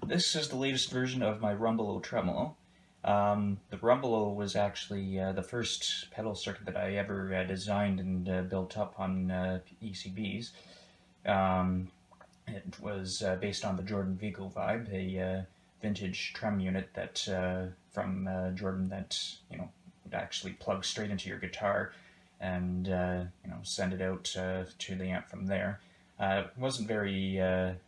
This is the latest version of my Rumble Tremolo. The Rumble was actually the first pedal circuit that I ever designed and built up on ECBs. It was based on the Jordan Vico Vibe, a vintage trem unit that from Jordan that would actually plug straight into your guitar and send it out to the amp from there. It wasn't very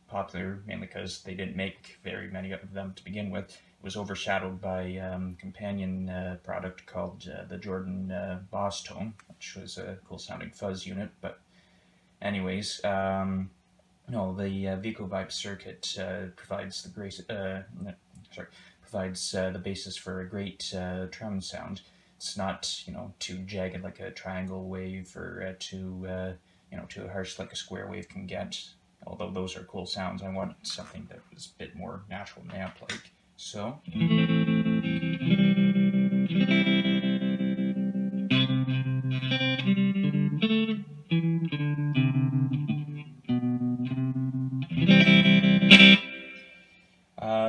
popular, mainly because they didn't make very many of them to begin with. It was overshadowed by a companion product called the Jordan Boss Tone, which was a cool sounding fuzz unit. But anyways, no, the Vico Vibe circuit provides the basis for a great trem sound. It's not too jagged like a triangle wave or too harsh like a square wave can get. Although those are cool sounds, I want something that was a bit more natural and amp-like. So.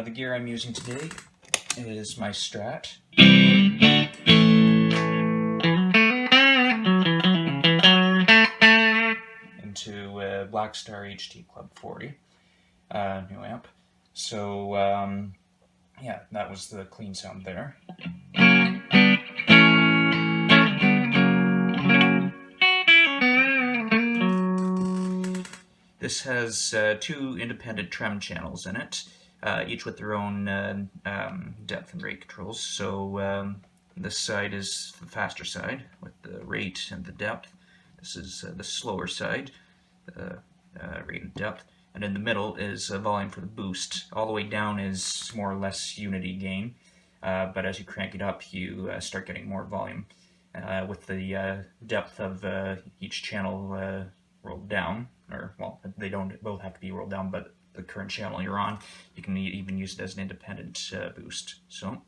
The gear I'm using today is my Strat. Into Black Star HT Club 40 new amp. So yeah, that was the clean sound there. This has two independent trem channels in it, each with their own depth and rate controls. So this side is the faster side with the rate and the depth. This is the slower side, the rate and depth. And in the middle is volume for the boost. All the way down is more or less unity gain, but as you crank it up, you start getting more volume. With the depth of each channel rolled down, or well, they don't both have to be rolled down, but the current channel you're on, you can even use it as an independent boost. So.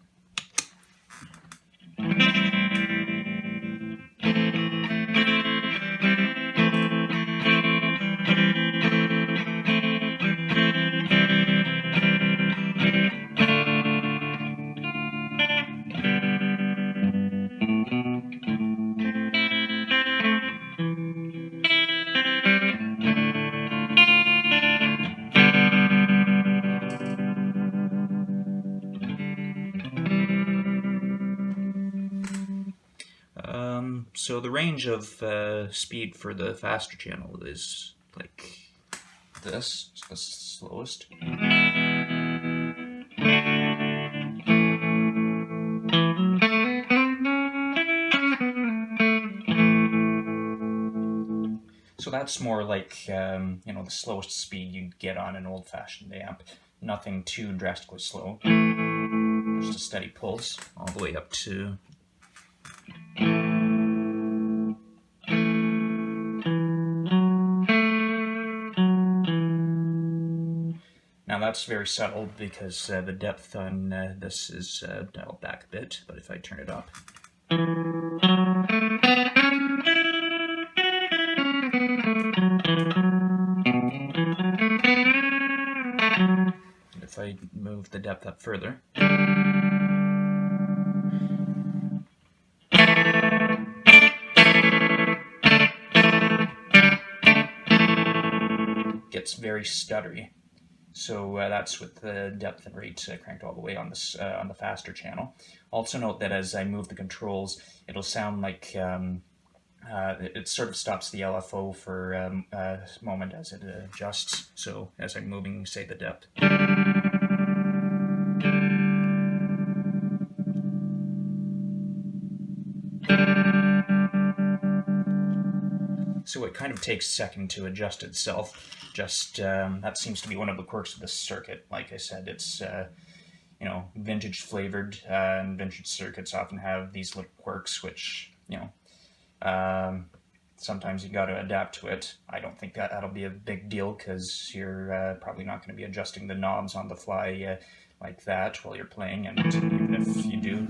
So the range of speed for the faster channel is like this. It's the slowest. So that's more like the slowest speed you'd get on an old-fashioned amp. Nothing too drastically slow. Just a steady pulse all the way up to. Now that's very subtle because the depth on this is dialed back a bit, but if I turn it up. And if I move the depth up further. Gets very stuttery. So that's with the depth and rate cranked all the way on this on the faster channel. Also note that as I move the controls, it'll sound like it sort of stops the LFO for a moment as it adjusts. So as I'm moving, say, the depth. So it kind of takes a second to adjust itself. Just that seems to be one of the quirks of this circuit. Like I said, it's you know, vintage flavored, and vintage circuits often have these little quirks, which, you know, sometimes you got to adapt to it. I don't think that'll be a big deal because you're probably not going to be adjusting the knobs on the fly like that while you're playing, and even if you do,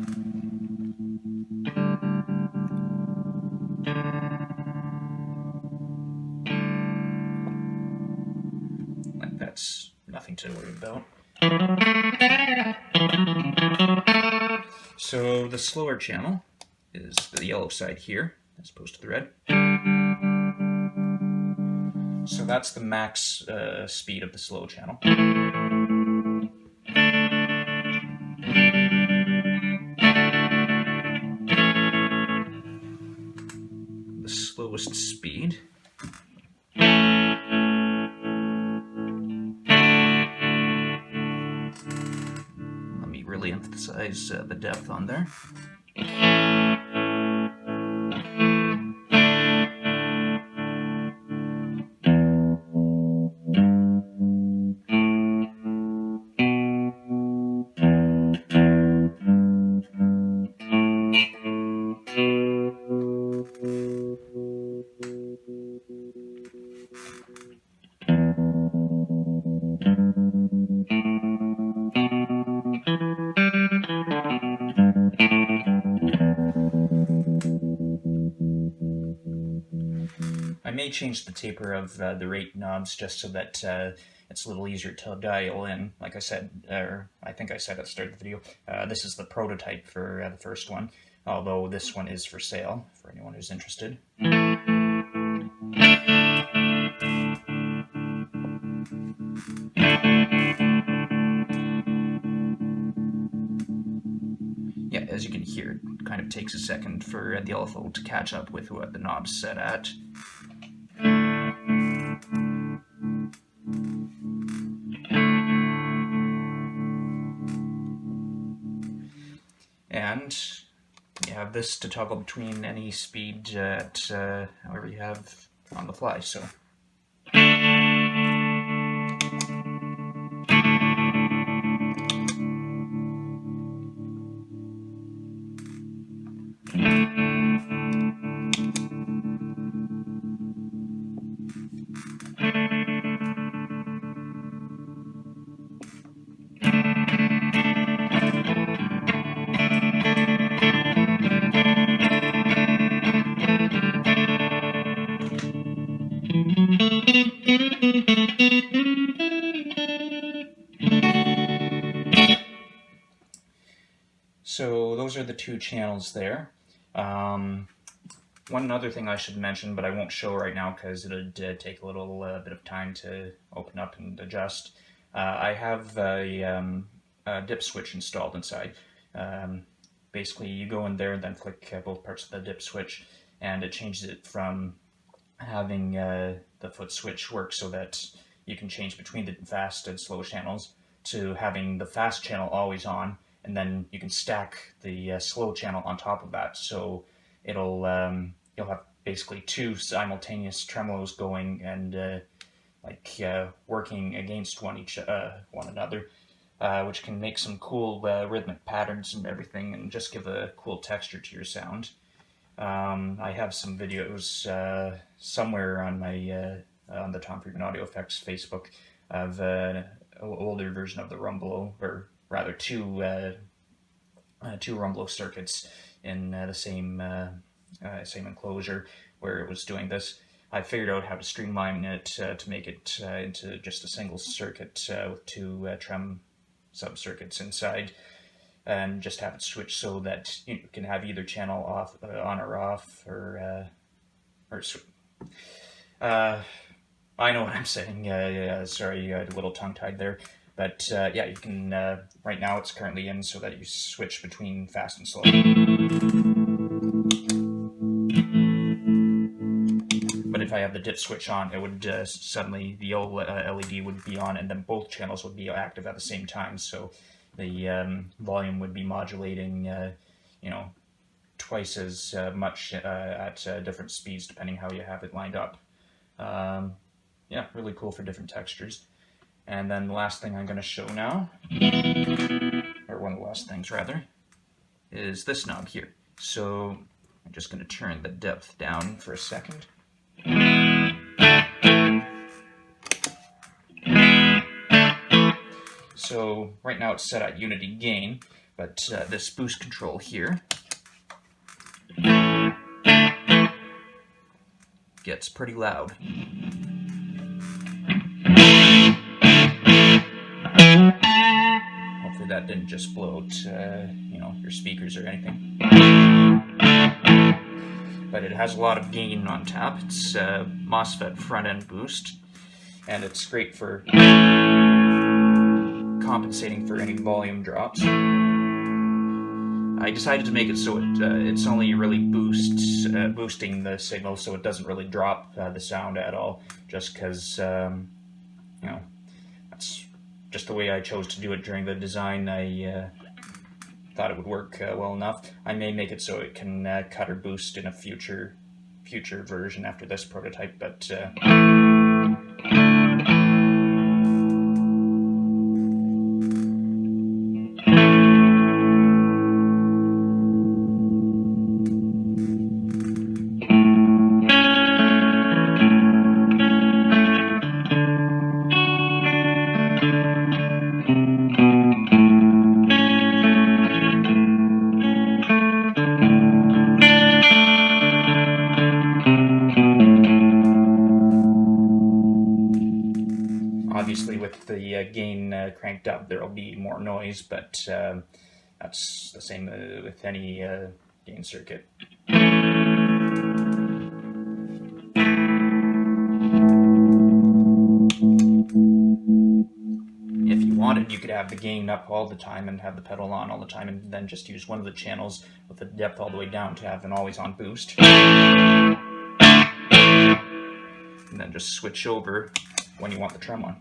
like, that's nothing to worry about. So the slower channel is the yellow side here, as opposed to the red. So that's the max speed of the slow channel. The slowest speed. Let me really emphasize the depth on there. I may change the taper of the rate knobs just so that it's a little easier to dial in. Like I said, or I think I said at the start of the video, this is the prototype for the first one, although this one is for sale for anyone who's interested. Yeah, as you can hear, it kind of takes a second for the LFO to catch up with what the knob's set at. And you have this to toggle between any speed at however you have on the fly. So So those are the two channels there. One other thing I should mention, but I won't show right now because it would take a little bit of time to open up and adjust. I have a dip switch installed inside. Basically, you go in there and then flick both parts of the dip switch, and it changes it from having the foot switch work so that you can change between the fast and slow channels to having the fast channel always on, and then you can stack the slow channel on top of that. So it'll you'll have basically two simultaneous tremolos going and working against one another, which can make some cool rhythmic patterns and everything, and just give a cool texture to your sound. I have some videos somewhere on my on the Tom Friedman Audio Effects Facebook of an older version of the Rumble, or rather two Rumble circuits in the same enclosure where it was doing this. I figured out how to streamline it to make it into just a single circuit with two trem sub-circuits inside, and just have it switch so that you can have either channel off, on or off, or I know what I'm saying. Sorry, a little tongue-tied there. But yeah, you can, right now it's currently in so that you switch between fast and slow. But if I have the dip switch on, it would suddenly, the old LED would be on, and then both channels would be active at the same time. So the volume would be modulating, twice as much at different speeds, depending how you have it lined up. Yeah, really cool for different textures. And then the last thing I'm going to show now, one of the last things rather, is this knob here. So I'm just going to turn the depth down for a second. So right now it's set at unity gain, but this boost control here gets pretty loud. Hopefully that didn't just blow out, your speakers or anything. But it has a lot of gain on tap. It's Mosfet front-end boost, and it's great for compensating for any volume drops. I decided to make it so it's only really boosting the signal, so it doesn't really drop the sound at all, just because, that's just the way I chose to do it during the design. I thought it would work well enough. I may make it so it can cut or boost in a future version after this prototype, but obviously with the gain cranked up, there'll be more noise, but that's the same with any gain circuit. If you wanted, you could have the gain up all the time and have the pedal on all the time, and then just use one of the channels with the depth all the way down to have an always-on boost. And then just switch over when you want the trem on.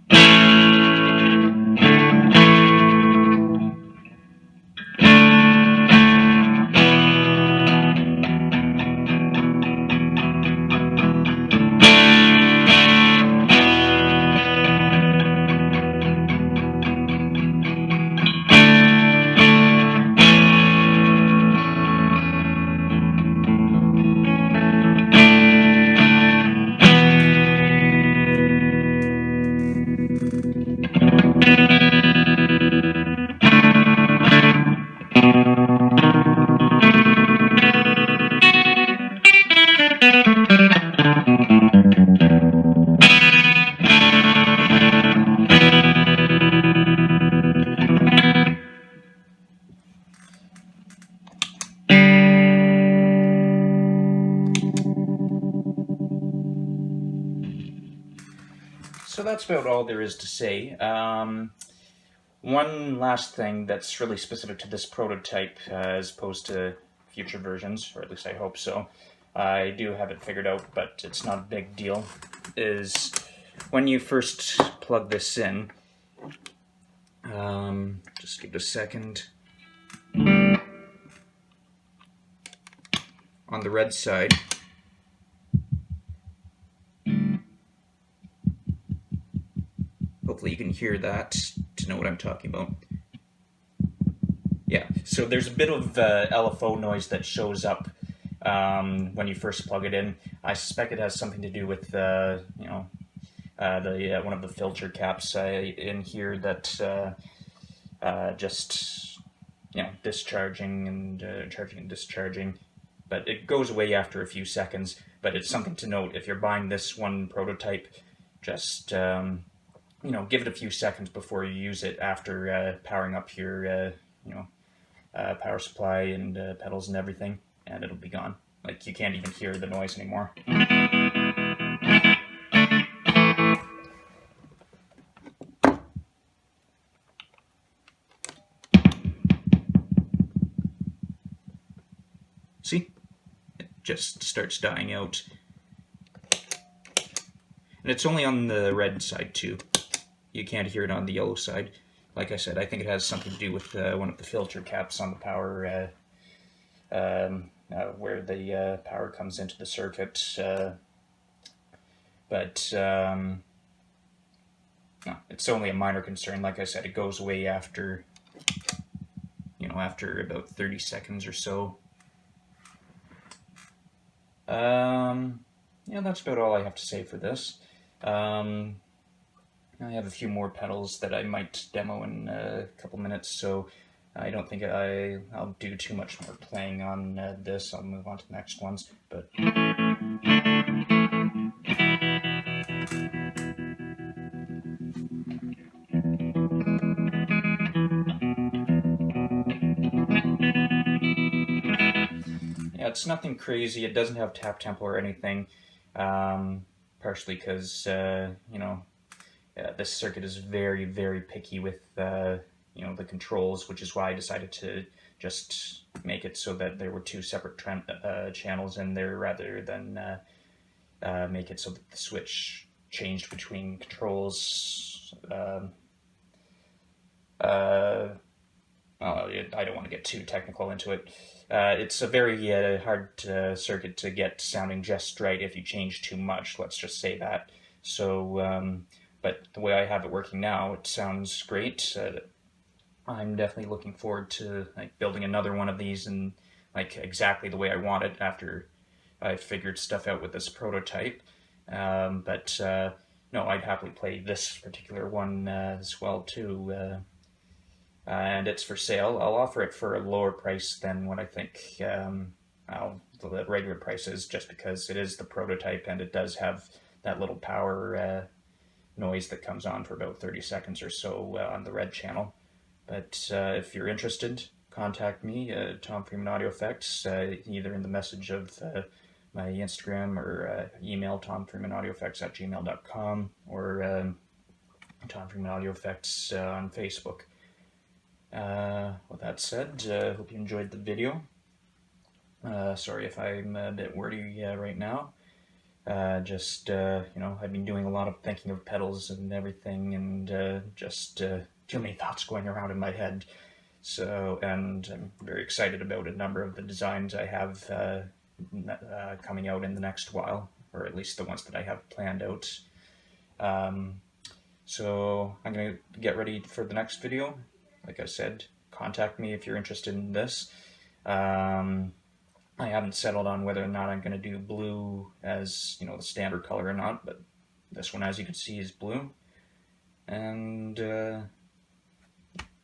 So that's about all there is to say. One last thing that's really specific to this prototype as opposed to future versions, or at least I hope so. I do have it figured out, but it's not a big deal, is when you first plug this in, just give it a second. On the red side, hopefully you can hear that to know what I'm talking about. Yeah, so there's a bit of LFO noise that shows up when you first plug it in. I suspect it has something to do with one of the filter caps in here that just discharging and charging and discharging. But it goes away after a few seconds. But it's something to note if you're buying this one prototype. Just give it a few seconds before you use it after powering up your power supply and pedals and everything, and it'll be gone. Like, you can't even hear the noise anymore. See? It just starts dying out. And it's only on the red side too. You can't hear it on the yellow side. Like I said, I think it has something to do with one of the filter caps on the power, where the power comes into the circuit. But no, it's only a minor concern. Like I said, it goes away after after about 30 seconds or so. Yeah, that's about all I have to say for this. I have a few more pedals that I might demo in a couple minutes, so I don't think I'll do too much more playing on this. I'll move on to the next ones. But yeah, it's nothing crazy. It doesn't have tap tempo or anything. Partially because this circuit is very, very picky with the controls, which is why I decided to just make it so that there were two separate channels in there rather than make it so that the switch changed between controls. I don't want to get too technical into it. It's a very hard circuit to get sounding just right if you change too much, let's just say that. So, but the way I have it working now, it sounds great. I'm definitely looking forward to building another one of these and exactly the way I want it after I figured stuff out with this prototype. But no, I'd happily play this particular one as well too. And it's for sale. I'll offer it for a lower price than what I think the regular price is, just because it is the prototype and it does have that little power noise that comes on for about 30 seconds or so on the red channel. But if you're interested, contact me, Tom Freeman Audio Effects, either in the message of my Instagram or email tomfreemanaudioeffects@gmail.com or Tom Freeman Audio Effects on Facebook. With that said, hope you enjoyed the video. Sorry if I'm a bit wordy right now. Just I've been doing a lot of thinking of pedals and everything, and just too many thoughts going around in my head. So, and I'm very excited about a number of the designs I have coming out in the next while, or at least the ones that I have planned out. So I'm going to get ready for the next video. Like I said, contact me if you're interested in this. I haven't settled on whether or not I'm going to do blue as, the standard color or not, but this one, as you can see, is blue. And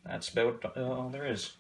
that's about all there is.